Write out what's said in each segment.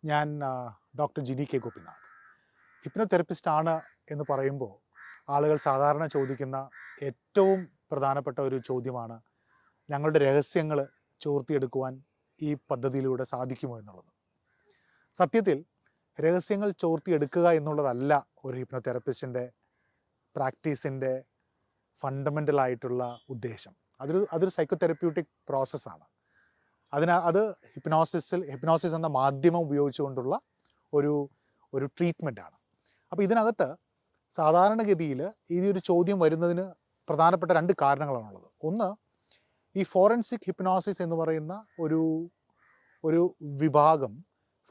ഞാൻ doctor Jini K Gopinath. ഹിപ്നോതെറപ്പിസ്റ്റാണ് എന്ന് പറയുമ്പോൾ ആളുകൾ സാധാരണ ചോദിക്കുന്ന ഏറ്റവും പ്രധാനപ്പെട്ട ഒരു ചോദ്യമാണ്, ഞങ്ങളുടെ രഹസ്യങ്ങൾ ചോർത്തിയെടുക്കുവാൻ ഈ പദ്ധതിയിലൂടെ സാധിക്കുമോ എന്നുള്ളത്. സത്യത്തിൽ രഹസ്യങ്ങൾ ചോർത്തിയെടുക്കുക എന്നുള്ളതല്ല ഒരു ഹിപ്നോതെറപ്പിസ്റ്റിൻ്റെ പ്രാക്ടീസിൻ്റെ ഫണ്ടമെൻ്റലായിട്ടുള്ള ഉദ്ദേശം. അതൊരു സൈക്കോതെറപ്യൂട്ടിക് പ്രോസസ്സാണ്. അത് ഹിപ്നോസിസ് എന്ന മാധ്യമം ഉപയോഗിച്ചുകൊണ്ടുള്ള ഒരു ട്രീറ്റ്മെൻറ്റാണ്. അപ്പോൾ ഇതിനകത്ത് സാധാരണഗതിയിൽ ഈ ഒരു ചോദ്യം വരുന്നതിന് പ്രധാനപ്പെട്ട രണ്ട് കാരണങ്ങളാണുള്ളത്. ഒന്ന്, ഈ ഫോറൻസിക് ഹിപ്നോസിസ് എന്ന് പറയുന്ന ഒരു വിഭാഗം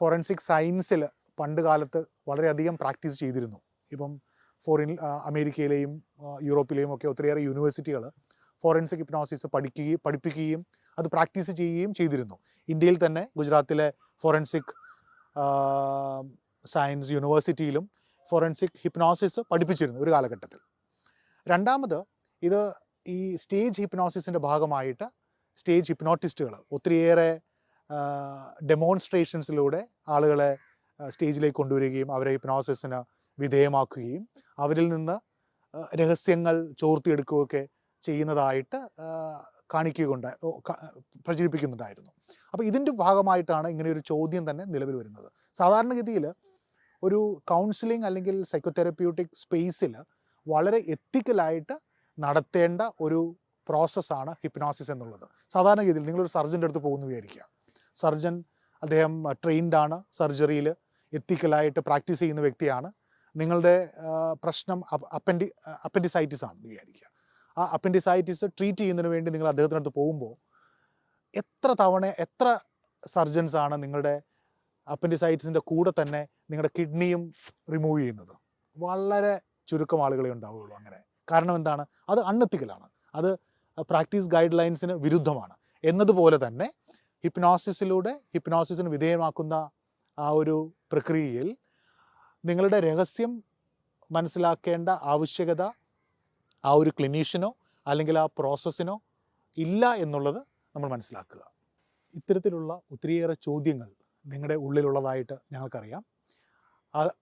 ഫോറൻസിക് സയൻസിൽ പണ്ട് കാലത്ത് വളരെയധികം പ്രാക്ടീസ് ചെയ്തിരുന്നു. ഇപ്പം അമേരിക്കയിലെയും യൂറോപ്പിലെയും ഒക്കെ ഒത്തിരിയേറെ യൂണിവേഴ്സിറ്റികൾ ഫോറൻസിക് ഹിപ്നോസിസ് പഠിപ്പിക്കുകയും അത് പ്രാക്ടീസ് ചെയ്യുകയും ചെയ്തിരുന്നു. ഇന്ത്യയിൽ തന്നെ ഗുജറാത്തിലെ ഫോറൻസിക് സയൻസ് യൂണിവേഴ്സിറ്റിയിലും ഫോറൻസിക് ഹിപ്നോസിസ് പഠിപ്പിച്ചിരുന്നു ഒരു കാലഘട്ടത്തിൽ. രണ്ടാമത്, ഇത് ഈ സ്റ്റേജ് ഹിപ്നോസിസിൻ്റെ ഭാഗമായിട്ട് സ്റ്റേജ് ഹിപ്നോട്ടിസ്റ്റുകൾ ഒത്തിരിയേറെ ഡെമോൺസ്ട്രേഷൻസിലൂടെ ആളുകളെ സ്റ്റേജിലേക്ക് കൊണ്ടുവരികയും അവരെ ഹിപ്നോസിസിന് വിധേയമാക്കുകയും അവരിൽ നിന്ന് രഹസ്യങ്ങൾ ചോർത്തിയെടുക്കുകയൊക്കെ ചെയ്യുന്നതായിട്ട് പ്രചരിപ്പിക്കുന്നുണ്ടായിരുന്നു. അപ്പോൾ ഇതിൻ്റെ ഭാഗമായിട്ടാണ് ഇങ്ങനെയൊരു ചോദ്യം തന്നെ നിലവിൽ വരുന്നത്. സാധാരണഗതിയിൽ ഒരു കൗൺസിലിംഗ് അല്ലെങ്കിൽ സൈക്കോതെറപ്യൂട്ടിക് സ്പേസിൽ വളരെ എത്തിക്കലായിട്ട് നടത്തേണ്ട ഒരു പ്രോസസ്സാണ് ഹിപ്നോസിസ് എന്നുള്ളത്. സാധാരണഗതിയിൽ നിങ്ങളൊരു സർജൻ്റെ അടുത്ത് പോകുന്നു വിചാരിക്കുക. സർജൻ, അദ്ദേഹം ട്രെയിൻഡാണ്, സർജറിയിൽ എത്തിക്കലായിട്ട് പ്രാക്ടീസ് ചെയ്യുന്ന വ്യക്തിയാണ്. നിങ്ങളുടെ പ്രശ്നം അപ്പൻഡിസൈറ്റിസ് ആണെന്ന് വിചാരിക്കുക. ആ അപ്പൻഡിസൈറ്റിസ് ട്രീറ്റ് ചെയ്യുന്നതിന് വേണ്ടി നിങ്ങൾ അദ്ദേഹത്തിനടുത്ത് പോകുമ്പോൾ എത്ര സർജൻസാണ് നിങ്ങളുടെ അപ്പൻഡിസൈറ്റിസിൻ്റെ കൂടെ തന്നെ നിങ്ങളുടെ കിഡ്നിയും റിമൂവ് ചെയ്യുന്നത്? വളരെ ചുരുക്കം ആളുകളെ ഉണ്ടാവുകയുള്ളൂ അങ്ങനെ. കാരണം എന്താണ്? അത് അൺഎത്തിക്കലാണ്, അത് പ്രാക്ടീസ് ഗൈഡ് ലൈൻസിന് വിരുദ്ധമാണ്. എന്നതുപോലെ തന്നെ ഹിപ്നോസിസിന് വിധേയമാക്കുന്ന ആ ഒരു പ്രക്രിയയിൽ നിങ്ങളുടെ രഹസ്യം മനസ്സിലാക്കേണ്ട ആവശ്യകത ആ ഒരു ക്ലിനീഷ്യനോ അല്ലെങ്കിൽ ആ പ്രോസസ്സിനോ ഇല്ല എന്നുള്ളത് നമ്മൾ മനസ്സിലാക്കുക. ഇത്തരത്തിലുള്ള ഒത്തിരിയേറെ ചോദ്യങ്ങൾ നിങ്ങളുടെ ഉള്ളിലുള്ളതായിട്ട് ഞങ്ങൾക്കറിയാം.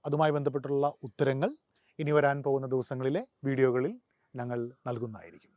അതുമായി ബന്ധപ്പെട്ടുള്ള ഉത്തരങ്ങൾ ഇനി വരാൻ പോകുന്ന ദിവസങ്ങളിലെ വീഡിയോകളിൽ ഞങ്ങൾ നൽകുന്നതായിരിക്കും.